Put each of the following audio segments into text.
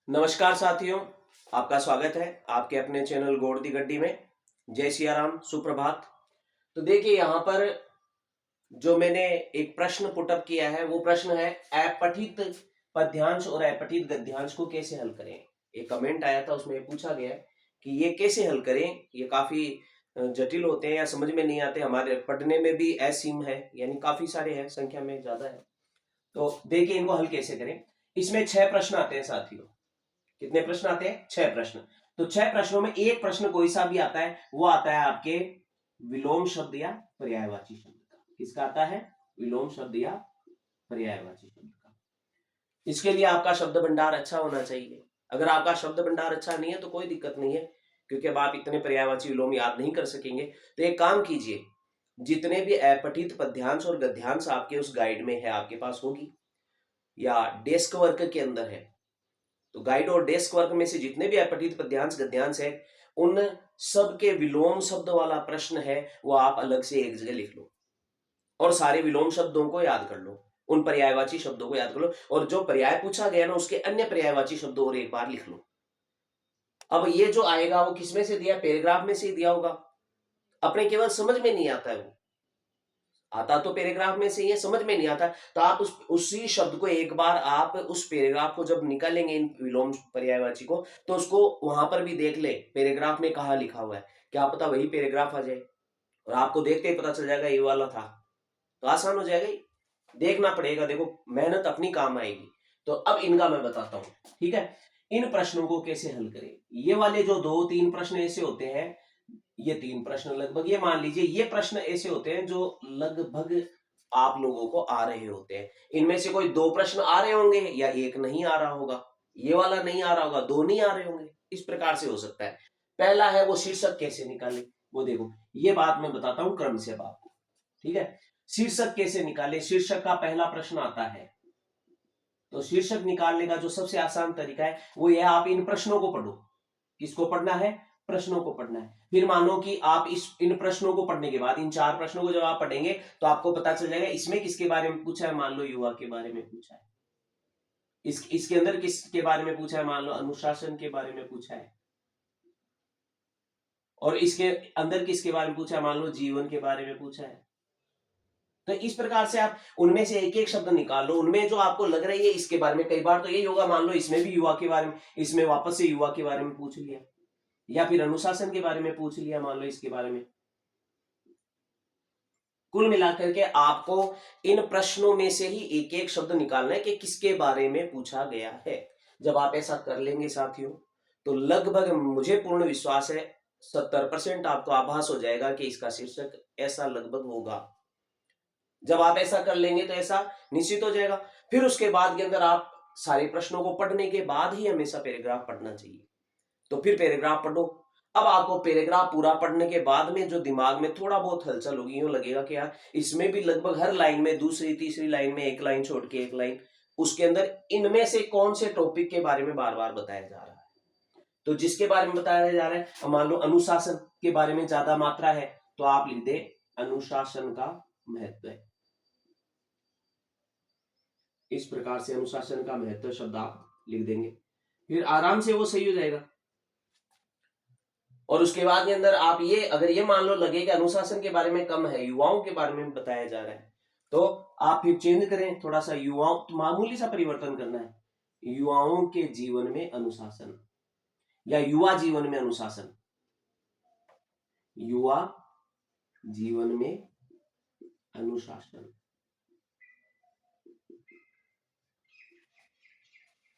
नमस्कार साथियों, आपका स्वागत है आपके अपने चैनल गोड़ दी गड्डी में। जय सिया राम, सुप्रभात। तो देखिए यहाँ पर जो मैंने एक प्रश्न पुटअप किया है वो प्रश्न है अपठित पद्यांश और अपठित गद्यांश को कैसे हल करें। एक कमेंट आया था, उसमें पूछा गया है कि ये कैसे हल करें। ये काफी जटिल होते हैं या समझ में नहीं आते, हमारे पढ़ने में भी असीम है, यानी काफी सारे हैं, संख्या में ज्यादा है। तो देखिए इनको हल कैसे करें। इसमें 6 प्रश्न आते हैं साथियों। कितने प्रश्न आते हैं? 6 प्रश्न। तो 6 प्रश्नों में एक प्रश्न कोई सा भी आता है, वो आता है आपके विलोम शब्द या पर्यायवाची शब्द का। किसका आता है? विलोम शब्द या पर्यायवाची शब्द का। इसके लिए आपका शब्द भंडार अच्छा होना चाहिए। अगर आपका शब्द भंडार अच्छा नहीं है तो कोई दिक्कत नहीं है, क्योंकि अब आप इतने पर्यायवाची विलोम याद नहीं कर सकेंगे। तो एक काम कीजिए, जितने भी अपठित पद्यांश और गद्यांश आपके उस गाइड में है, आपके पास होगी या डेस्क वर्क के अंदर है, तो गाइड और डेस्क वर्क में से जितने भी अपठित पद्यांश गद्यांश है, उन सब के विलोम शब्द वाला प्रश्न है वो आप अलग से एक जगह लिख लो और सारे विलोम शब्दों को याद कर लो, उन पर्यायवाची शब्दों को याद कर लो, और जो पर्याय पूछा गया ना उसके अन्य पर्यायवाची शब्दों और एक बार लिख लो। अब ये जो आएगा वो किसमें से दिया? पैराग्राफ में से ही दिया होगा। अपने केवल समझ में नहीं आता है, वो आता तो पैराग्राफ में से ही है, समझ में नहीं आता, तो आप उसी शब्द को एक बार आप उस पैराग्राफ को जब निकालेंगे इन विलोम पर्यायवाची को, तो उसको वहां पर भी देख ले पैराग्राफ में कहा लिखा हुआ है, क्या पता वही पैराग्राफ आ जाए और आपको देखते ही पता चल जाएगा ये वाला था। तो आसान हो जाएगा ही, देखना पड़ेगा। देखो मेहनत अपनी काम आएगी। तो अब इनका मैं बताता हूं, ठीक है, इन प्रश्नों को कैसे हल करें। ये वाले जो 2-3 प्रश्न ऐसे होते हैं, ये 3 प्रश्न लगभग, ये मान लीजिए ये प्रश्न ऐसे होते हैं जो लगभग आप लोगों को आ रहे होते हैं। इनमें से कोई 2 प्रश्न आ रहे होंगे या एक नहीं आ रहा होगा, ये वाला नहीं आ रहा होगा, 2 नहीं आ रहे होंगे, इस प्रकार से हो सकता है। पहला है वो शीर्षक कैसे निकाले। वो देखो ये बात मैं बताता हूं क्रम से अब आपको, ठीक है। शीर्षक कैसे निकाले, शीर्षक का पहला प्रश्न आता है। तो शीर्षक निकालने का जो सबसे आसान तरीका है वो यह, आप इन प्रश्नों को पढ़ो। किसको पढ़ना है? प्रश्नों को पढ़ना है। फिर मानो कि आप इन प्रश्नों को पढ़ने के बाद, इन 4 प्रश्नों को जब आप पढ़ेंगे तो आपको पता चल जाएगा इसमें किसके बारे में पूछा है। मान लो युवा के बारे में पूछा है, इसके अंदर किसके बारे में पूछा है, मान लो अनुशासन के बारे में पूछा है, और इसके अंदर किसके बारे में पूछा है, मान लो जीवन के बारे में पूछा है। तो इस प्रकार से आप उनमें से एक एक शब्द निकाल लो, उनमें जो आपको लग रही है इसके बारे में। कई बार तो यही होगा, मान लो इसमें भी युवा के बारे में, इसमें वापस से युवा के बारे में पूछ लिया, या फिर अनुशासन के बारे में पूछ लिया, मान लो इसके बारे में। कुल मिलाकर के आपको इन प्रश्नों में से ही एक एक शब्द निकालना है कि किसके बारे में पूछा गया है। जब आप ऐसा कर लेंगे साथियों, तो लगभग मुझे पूर्ण विश्वास है 70% आपको आभास हो जाएगा कि इसका शीर्षक ऐसा लगभग होगा। जब आप ऐसा कर लेंगे तो ऐसा निश्चित हो जाएगा। फिर उसके बाद के अंदर आप सारे प्रश्नों को पढ़ने के बाद ही हमेशा पैराग्राफ पढ़ना चाहिए। तो फिर पैराग्राफ पढ़ो। अब आपको पैराग्राफ पूरा पढ़ने के बाद में जो दिमाग में थोड़ा बहुत हलचल होगी, यूं लगेगा कि यार इसमें भी लगभग हर लाइन में, दूसरी तीसरी लाइन में एक लाइन छोड़ के एक लाइन, उसके अंदर इनमें से कौन से टॉपिक के बारे में बार बार बताया जा रहा है। तो जिसके बारे में बताया जा रहा है, मान लो अनुशासन के बारे में ज्यादा मात्रा है, तो आप लिख दे अनुशासन का महत्व है। इस प्रकार से अनुशासन का महत्व शब्द आप लिख देंगे, फिर आराम से वो सही हो जाएगा। और उसके बाद के अंदर आप ये, अगर ये मान लो लगे कि अनुशासन के बारे में कम है, युवाओं के बारे में बताया जा रहा है, तो आप फिर चेंज करें थोड़ा सा, युवाओं, तो मामूली सा परिवर्तन करना है, युवाओं के जीवन में अनुशासन, या युवा जीवन में अनुशासन, युवा जीवन में अनुशासन।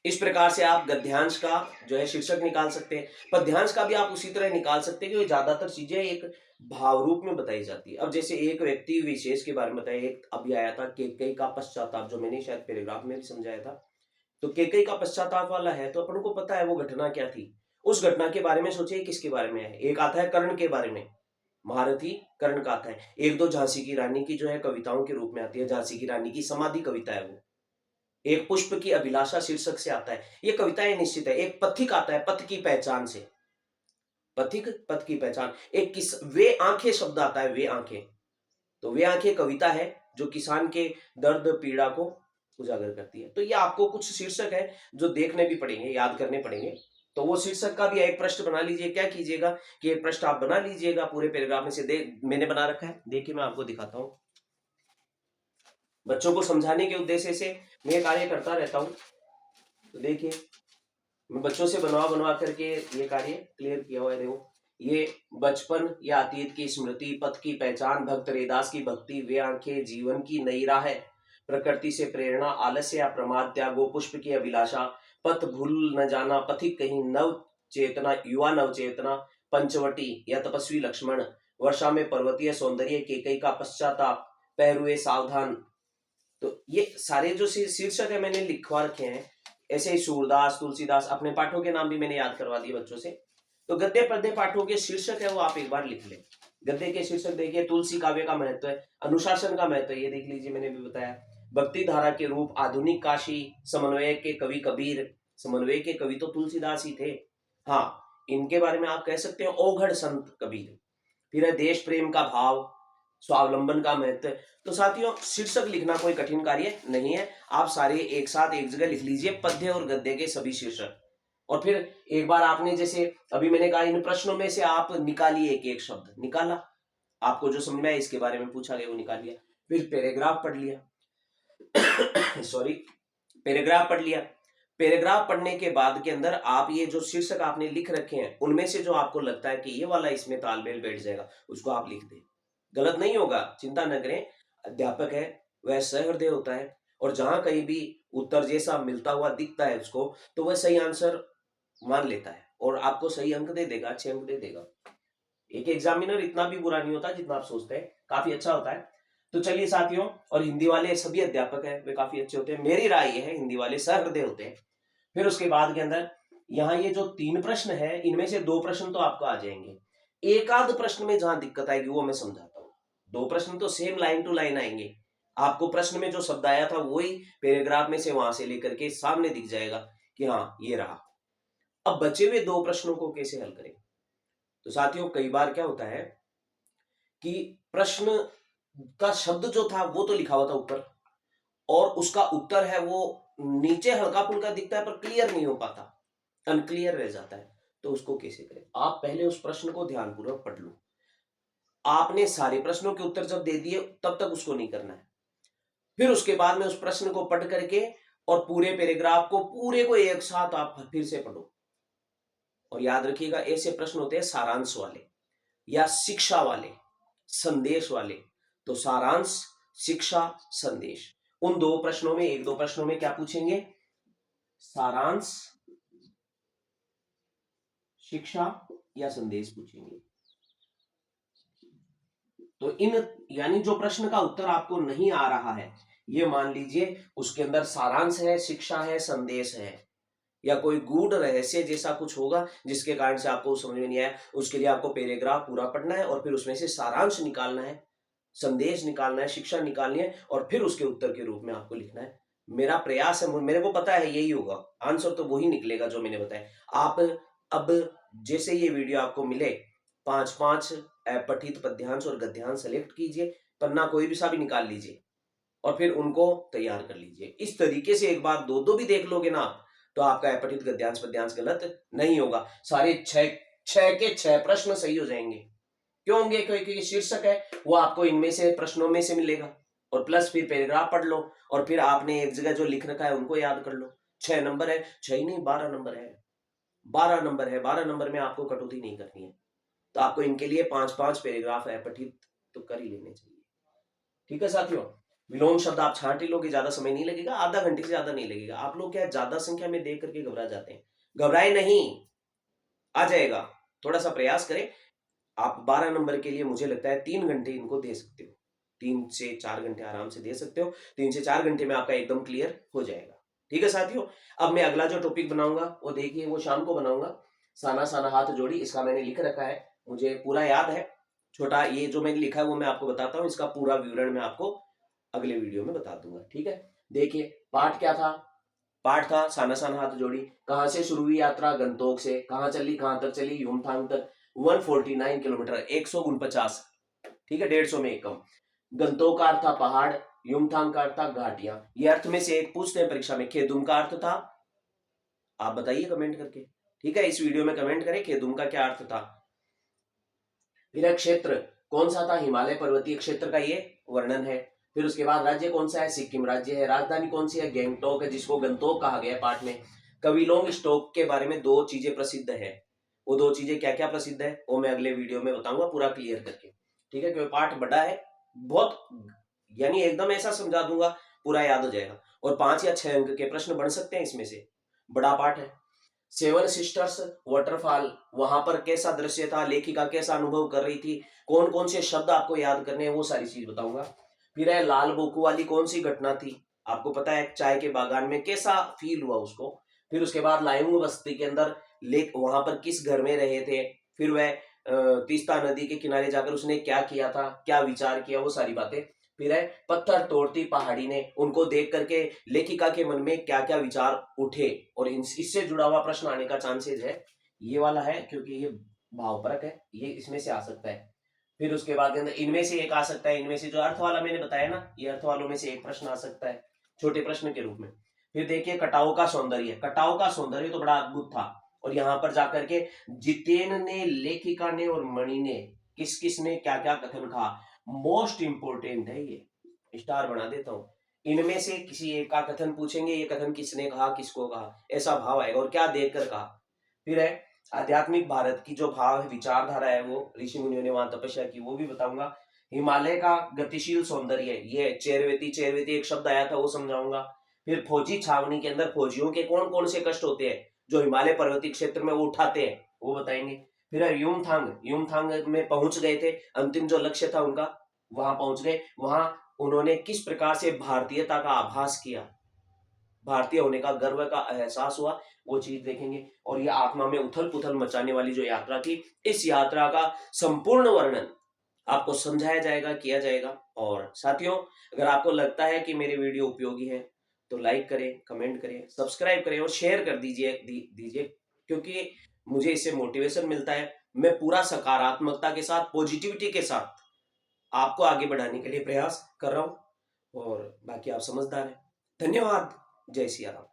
इस प्रकार से आप गद्यांश का जो है शीर्षक निकाल सकते हैं। पद्यांश का भी आप उसी तरह निकाल सकते हैं, क्योंकि ज्यादातर चीजें एक भाव रूप में बताई जाती है। अब जैसे एक व्यक्ति विशेष के बारे में बताया, एक अभी आया था कैकेयी का पश्चाताप, जो मैंने शायद पैराग्राफ में भी समझाया था। तो कैकेयी का पश्चाताप वाला है, तो अपन को पता है वो घटना क्या थी। उस घटना के बारे में सोचिए किसके बारे में है। एक आता है कर्ण के बारे में, महारथी कर्ण का आता है। एक दो झांसी की रानी की जो है कविताओं के रूप में आती है, झांसी की रानी की समाधि कविता है वो। एक पुष्प की अभिलाषा शीर्षक से आता है, ये कविताएं निश्चित है। एक पथिक आता है, पथ की पहचान से, पथिक पथ की पहचान। एक किस वे आंखें शब्द आता है, वे आंखें, तो वे आंखें कविता है जो किसान के दर्द पीड़ा को उजागर करती है। तो ये आपको कुछ शीर्षक है जो देखने भी पड़ेंगे, याद करने पड़ेंगे। तो वो शीर्षक का भी एक प्रश्न बना लीजिए। क्या कीजिएगा कि एक प्रश्न आप बना लीजिएगा पूरे पैराग्राफ में से। मैंने बना रखा है, देखिए मैं आपको दिखाता हूँ। बच्चों को समझाने के उद्देश्य से मैं ये कार्य करता रहता हूँ। तो देखिए मैं बच्चों से बनवा करके ये कार्य क्लियर किया हुआ है। देखो, ये बचपन या अतीत की स्मृति, पथ की पहचान, भक्त रैदास की भक्ति, वे आंखें जीवन की नई राह है, प्रकृति से प्रेरणा, आलस्य या प्रमाद, त्यागो पुष्प की अभिलाषा, पथ भूल न जाना, पथिक कहीं नव चेतना, युवा नव चेतना, पंचवटी या तपस्वी लक्ष्मण, वर्षा में पर्वतीय सौंदर्य, केकई का पश्चाताप, पहरुए सावधान। तो ये सारे जो शीर्षक है मैंने लिखवा रखे हैं। ऐसे ही सूरदास, तुलसीदास, अपने पाठों के नाम भी मैंने याद करवा दिए बच्चों से। तो गद्य पद्य पाठों के शीर्षक है वो आप एक बार लिख लें। गद्य के शीर्षक देखिए, तुलसी काव्य का महत्व है, अनुशासन का महत्व है, ये देख लीजिए मैंने भी बताया। भक्ति धारा के रूप, आधुनिक काशी, समन्वय के कवि कबीर, समन्वय के कवि तो तुलसीदास ही थे। हाँ, इनके बारे में आप कह सकते हैं ओघड़ संत कबीर। फिर है देश प्रेम का भाव, स्वावलंबन का महत्व। तो साथियों, शीर्षक लिखना कोई कठिन कार्य नहीं है। आप सारे एक साथ एक जगह लिख लीजिए, पद्य और गद्य के सभी शीर्षक। और फिर एक बार आपने, जैसे अभी मैंने कहा, इन प्रश्नों में से आप निकालिए, एक एक शब्द निकाला, आपको जो समझ में आया इसके बारे में पूछा गया वो निकाल लिया। फिर पैराग्राफ पढ़ लिया सॉरी, पैराग्राफ पढ़ लिया। पैराग्राफ पढ़ने के बाद के अंदर आप ये जो शीर्षक आपने लिख रखे हैं उनमें से जो आपको लगता है कि ये वाला इसमें तालमेल बैठ जाएगा, उसको आप लिख दें। गलत नहीं होगा, चिंता न करें। अध्यापक है वह सहृदय होता है, और जहां कहीं भी उत्तर जैसा मिलता हुआ दिखता है उसको, तो वह सही आंसर मान लेता है और आपको सही अंक दे देगा, अच्छे अंक दे देगा। एक एग्जामिनर इतना भी बुरा नहीं होता जितना आप सोचते हैं, काफी अच्छा होता है। तो चलिए साथियों, और हिंदी वाले सभी अध्यापक हैं वे काफी अच्छे होते हैं, मेरी राय ये है हिंदी वाले सहृदय होते हैं। फिर उसके बाद के अंदर यहाँ ये जो 3 प्रश्न है इनमें से 2 प्रश्न तो आपको आ जाएंगे। एक आध प्रश्न में जहां दिक्कत आएगी वो मैं समझाता हूँ। 2 प्रश्न तो सेम लाइन टू लाइन आएंगे, आपको प्रश्न में जो शब्द आया था वही पैराग्राफ में से वहां से लेकर के सामने दिख जाएगा कि हाँ ये रहा। अब बचे हुए 2 प्रश्नों को कैसे हल करें? तो साथियों, कई बार क्या होता है कि प्रश्न का शब्द जो था वो तो लिखा हुआ था ऊपर, और उसका उत्तर है वो नीचे हल्का फुल्का दिखता है पर क्लियर नहीं हो पाता, अनक्लियर रह जाता है। तो उसको कैसे करें? आप पहले उस प्रश्न को ध्यानपूर्वक पढ़ लो। आपने सारे प्रश्नों के उत्तर जब दे दिए तब तक उसको नहीं करना है। फिर उसके बाद में उस प्रश्न को पढ़ करके और पूरे पैराग्राफ को, पूरे को एक साथ आप फिर से पढ़ो। और याद रखिएगा, ऐसे प्रश्न होते हैं सारांश वाले या शिक्षा वाले, संदेश वाले। तो सारांश, शिक्षा, संदेश, उन 2 प्रश्नों में, 1-2 प्रश्नों में क्या पूछेंगे? सारांश, शिक्षा या संदेश पूछेंगे। तो इन, यानी जो प्रश्न का उत्तर आपको नहीं आ रहा है, ये मान लीजिए उसके अंदर सारांश है, शिक्षा है, संदेश है, या कोई गूढ़ रहस्य जैसा कुछ होगा जिसके कारण से आपको समझ में नहीं आया, उसके लिए आपको पैराग्राफ पूरा पढ़ना है और फिर उसमें से सारांश निकालना है, संदेश निकालना है, शिक्षा निकालनी है, और फिर उसके उत्तर के रूप में आपको लिखना है। मेरा प्रयास है, मेरे को पता है यही होगा, आंसर तो वही निकलेगा जो मैंने बताया। आप अब जैसे ये वीडियो आपको मिले, 5-5 पठित पद्यांश और गद्यांश सेलेक्ट कीजिए, पन्ना कोई भी सा भी निकाल लीजिए और फिर उनको तैयार कर लीजिए। इस तरीके से एक बार 2-2 भी देख लोगे ना तो आपका पठित गद्यांश पद्यांश गलत नहीं होगा, सारे 6 के 6 प्रश्न सही हो जाएंगे। क्यों होंगे? क्योंकि शीर्षक है वो आपको इनमें से प्रश्नों में से मिलेगा, और प्लस फिर पैराग्राफ पढ़ लो, और फिर आपने एक जगह जो लिख रखा है उनको याद कर लो। 6 नंबर है, 6 ही नहीं 12 नंबर है, 12 नंबर है, 12 नंबर में आपको कटौती नहीं करनी है। तो आपको इनके लिए 5-5 पैराग्राफ है पठित तो कर ही लेने चाहिए। ठीक है साथियों, विलोम शब्द आप छांट ही लोगे, ज्यादा समय नहीं लगेगा, आधा घंटे से ज्यादा नहीं लगेगा। आप लोग क्या ज्यादा संख्या में देख करके घबरा जाते हैं, घबराए नहीं, आ जाएगा, थोड़ा सा प्रयास करें। आप 12 नंबर के लिए मुझे लगता है 3 घंटे इनको दे सकते हो, 3 से 4 घंटे आराम से दे सकते हो। 3 से 4 घंटे में आपका एकदम क्लियर हो जाएगा। ठीक है साथियों, अब मैं अगला जो टॉपिक बनाऊंगा वो देखिए, वो शाम को बनाऊंगा, साना साना हाथ जोड़ी। इसका मैंने लिख रखा है, मुझे पूरा याद है, छोटा ये जो मैंने लिखा है वो मैं आपको बताता हूँ, इसका पूरा विवरण मैं आपको अगले वीडियो में बता दूंगा। ठीक है, देखिए पाठ क्या था? पाठ था साना साना हाथ जोड़ी। कहां से शुरू हुई यात्रा? गंतोक से। कहां चली, कहां तक चली? युमथांग तक। 149 किलोमीटर, 149, ठीक है, 150 में एक कम। गंतोक का अर्थ था पहाड़, युमथांग का अर्थ था घाटियां। ये अर्थ में से एक पूछते हैं परीक्षा में। खेदुम का अर्थ था, आप बताइए कमेंट करके, ठीक है, इस वीडियो में कमेंट करें खेदुम का क्या अर्थ था। फिर क्षेत्र कौन सा था, हिमालय पर्वतीय क्षेत्र का ये वर्णन है। फिर उसके बाद राज्य कौन सा है, सिक्किम राज्य है। राजधानी कौन सी है, गैंगटोक है, जिसको गंतोक कहा गया है पाठ में। कविलोंग स्टोक के बारे में दो चीजें प्रसिद्ध है, वो दो चीजें क्या क्या प्रसिद्ध है वो मैं अगले वीडियो में बताऊंगा पूरा क्लियर करके, ठीक है, क्योंकि पाठ बड़ा है बहुत, यानी एकदम ऐसा समझा दूंगा पूरा याद हो जाएगा। और 5 या 6 अंक के प्रश्न बन सकते हैं इसमें से, बड़ा पाठ है। सेवन सिस्टर्स वाटरफॉल, वहां पर कैसा दृश्य था, लेखिका कैसा अनुभव कर रही थी, कौन कौन से शब्द आपको याद करने हैं, वो सारी चीज बताऊंगा। फिर है लाल बोकू वाली कौन सी घटना थी, आपको पता है चाय के बागान में कैसा फील हुआ उसको। फिर उसके बाद लायुंग बस्ती के अंदर लेक, वहां पर किस घर में रहे थे। फिर वह तीस्ता नदी के किनारे जाकर उसने क्या किया था, क्या विचार किया, वो सारी बातें। फिर है पत्थर तोड़ती पहाड़ी ने, उनको देख करके लेखिका के मन में क्या क्या विचार उठे, और इससे जुड़ा हुआ प्रश्न आने का चांसेस है। ये वाला है क्योंकि ये भावपरक है, ये इसमें से आ सकता है। फिर उसके बाद इनमें से एक आ सकता है, इनमें से जो अर्थ वाला मैंने बताया ना, ये अर्थ वालों में से एक प्रश्न आ सकता है छोटे प्रश्न के रूप में। फिर देखिए कटाव का सौंदर्य, कटाव का सौंदर्य तो बड़ा अद्भुत था, और यहाँ पर जाकर के जितेन ने, लेखिका ने और मणि ने, किस किस ने क्या क्या कथन कहा, मोस्ट इंपोर्टेंट है ये, स्टार बना देता हूं। इनमें से किसी एक का कथन पूछेंगे, ये कथन किसने कहा, किसको कहा, ऐसा भाव आएगा, और क्या देखकर कहा। फिर है आध्यात्मिक भारत की जो भाव है, विचारधारा है, वो ऋषि मुनियों ने वहां तपस्या की, वो भी बताऊंगा। हिमालय का गतिशील सौंदर्य, ये चेरवेती, चेरवेती एक शब्द आया था, वो समझाऊंगा। फिर फौजी छावनी के अंदर फौजियों के कौन कौन से कष्ट होते हैं जो हिमालय पर्वतीय क्षेत्र में वो उठाते हैं, वो बताएंगे। फिर युमथांग, युमथांग में पहुंच गए थे, अंतिम जो लक्ष्य था उनका, वहां पहुंच गए, वहां उन्होंने किस प्रकार से भारतीयता का आभास किया, भारतीय होने का गर्व का एहसास हुआ, वो चीज देखेंगे। और ये आत्मा में उथल पुथल मचाने वाली जो यात्रा थी, इस यात्रा का संपूर्ण वर्णन आपको समझाया जाएगा, किया जाएगा। और साथियों, अगर आपको लगता है कि मेरे वीडियो उपयोगी है तो लाइक करें, कमेंट करें, सब्सक्राइब करें और शेयर कर दीजिए, क्योंकि मुझे इससे मोटिवेशन मिलता है। मैं पूरा सकारात्मकता के साथ, पॉजिटिविटी के साथ आपको आगे बढ़ाने के लिए प्रयास कर रहा हूं, और बाकी आप समझदार हैं। धन्यवाद। जय सिया राम।